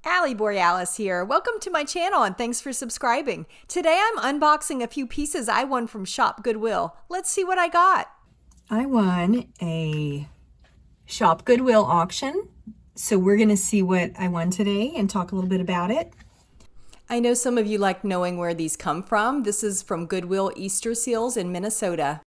Allie Borealis here. Welcome to my channel and thanks for subscribing. Today I'm unboxing a few pieces I won from Shop Goodwill. Let's see what I got. I won a Shop Goodwill auction. So we're going to see what I won today and talk a little bit about it. I know some of you like knowing where these come from. This is from Goodwill Easter Seals in Minnesota.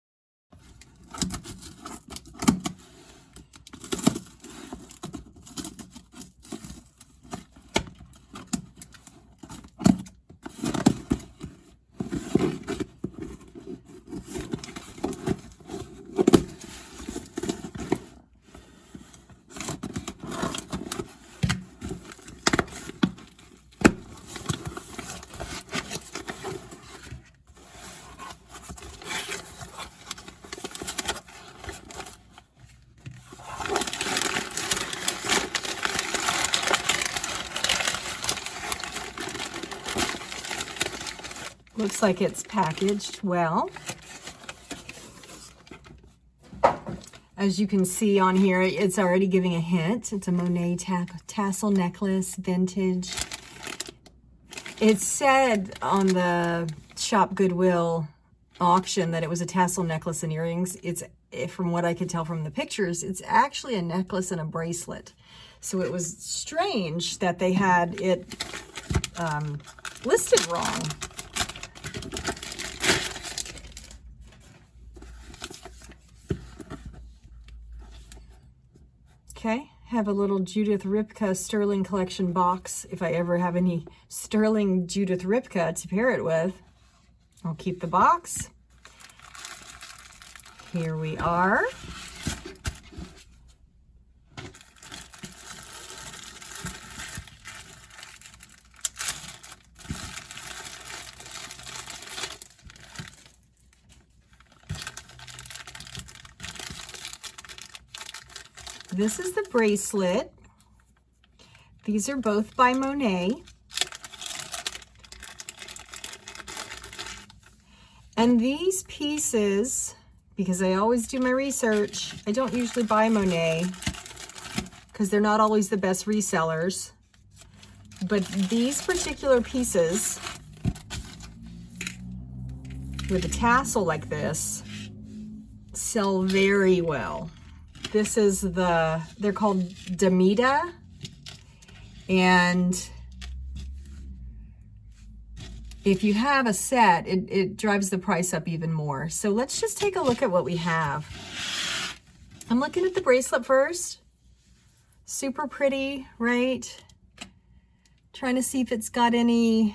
Looks like it's packaged well. As you can see on here, it's already giving a hint. It's a Monet tassel necklace, vintage. It said on the Shop Goodwill auction that it was a tassel necklace and earrings. From what I could tell from the pictures, it's actually a necklace and a bracelet. So it was strange that they had it listed wrong. Okay, have a little Judith Ripka Sterling Collection box. If I ever have any Sterling Judith Ripka to pair it with, I'll keep the box. Here we are. This is the bracelet. These are both by Monet. And these pieces, because I always do my research, I don't usually buy Monet because they're not always the best resellers. But these particular pieces with a tassel like this sell very well. This is they're called Demita, and if you have a set, it drives the price up even more. So let's just take a look at what we have. I'm looking at the bracelet first. Super pretty, right? Trying to see if it's got anything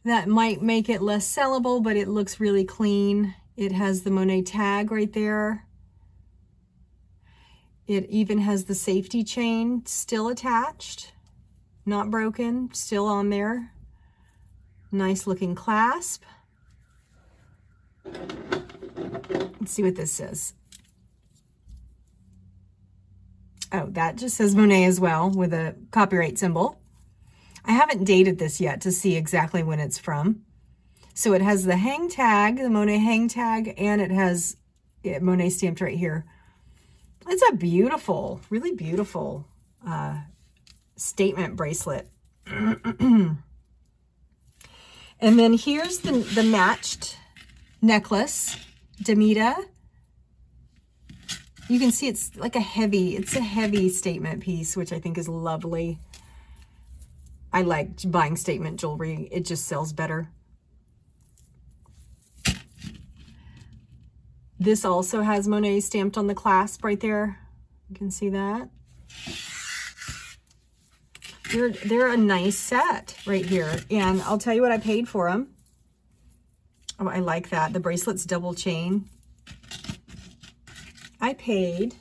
that might make it less sellable, but it looks really clean. It has the Monet tag right there. It even has the safety chain still attached, not broken, still on there. Nice looking clasp. Let's see what this says. Oh, that just says Monet as well with a copyright symbol. I haven't dated this yet to see exactly when it's from. So it has the hang tag, the Monet hang tag, and it has Monet stamped right here. It's a beautiful, really beautiful statement bracelet. And then here's the matched necklace, Demita. You can see it's like a heavy statement piece, which I think is lovely. I like buying statement jewelry. It just sells better. This also has Monet stamped on the clasp right there. You can see that. They're a nice set right here. And I'll tell you what I paid for them. Oh, I like that. The bracelet's double chain. I paid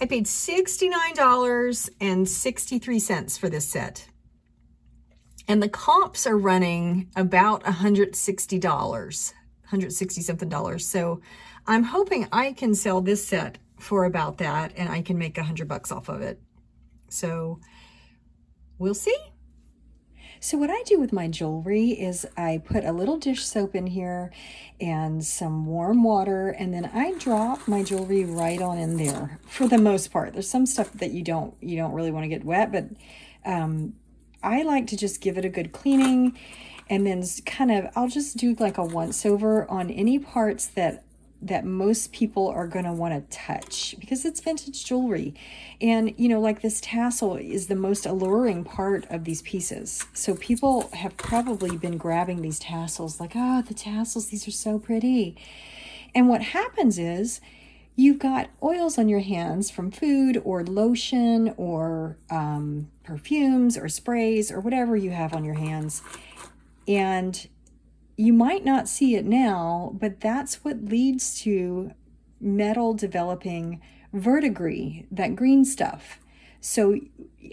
$69.63 for this set. And the comps are running about $160. $160 something. So I'm hoping I can sell this set for about that and I can make $100 off of it. So we'll see. So what I do with my jewelry is I put a little dish soap in here and some warm water, and then I drop my jewelry right on in there for the most part. There's some stuff that you don't really want to get wet, but I like to just give it a good cleaning, and then I'll just do like a once over on any parts that most people are going to want to touch, because it's vintage jewelry. And like this tassel is the most alluring part of these pieces, so people have probably been grabbing these tassels like, oh, the tassels, these are so pretty. And what happens is you've got oils on your hands from food or lotion or perfumes or sprays or whatever you have on your hands, and you might not see it now, but that's what leads to metal developing verdigris, that green stuff. So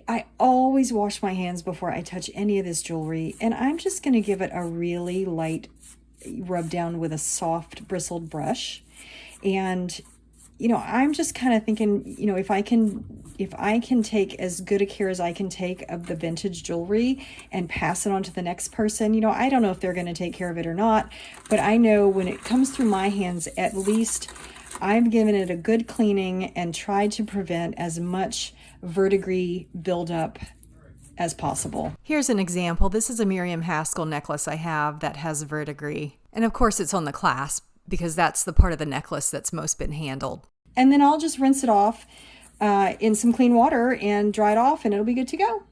I always wash my hands before I touch any of this jewelry, and I'm just going to give it a really light rub down with a soft bristled brush. And I'm just kind of thinking, if I can take as good a care as I can take of the vintage jewelry and pass it on to the next person, I don't know if they're going to take care of it or not, but I know when it comes through my hands, at least I've given it a good cleaning and tried to prevent as much verdigris buildup as possible. Here's an example. This is a Miriam Haskell necklace I have that has verdigris. And of course it's on the clasp, because that's the part of the necklace that's most been handled. And then I'll just rinse it off in some clean water and dry it off, and it'll be good to go.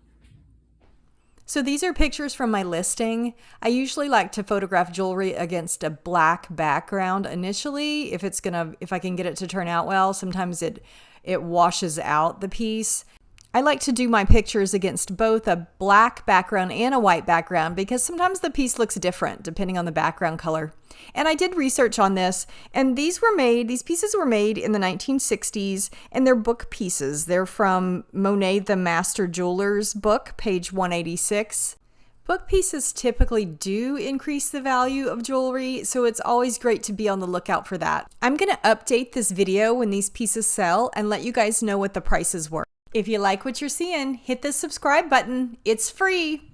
So these are pictures from my listing. I usually like to photograph jewelry against a black background initially, if I can get it to turn out well. Sometimes it washes out the piece. I like to do my pictures against both a black background and a white background, because sometimes the piece looks different depending on the background color. And I did research on this, and these pieces were made in the 1960s, and they're book pieces. They're from Monet the Master Jeweler's book, page 186. Book pieces typically do increase the value of jewelry, so it's always great to be on the lookout for that. I'm going to update this video when these pieces sell and let you guys know what the prices were. If you like what you're seeing, hit the subscribe button. It's free.